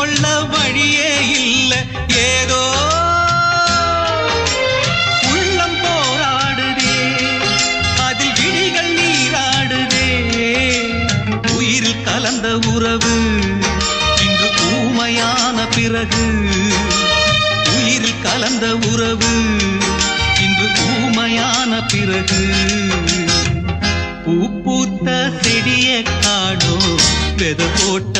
கொள்ள வழியே இல்ல ஏதோ உள்ளம் போராடுதே அதில் விழிகள் நீராடுதே உயிரில் கலந்த உறவு இன்று ஊமையான பிறகு உயிரில் கலந்த உறவு இன்று ஊமையான பிறகு பூ பூத்த செடியை காணோ வெத போட்ட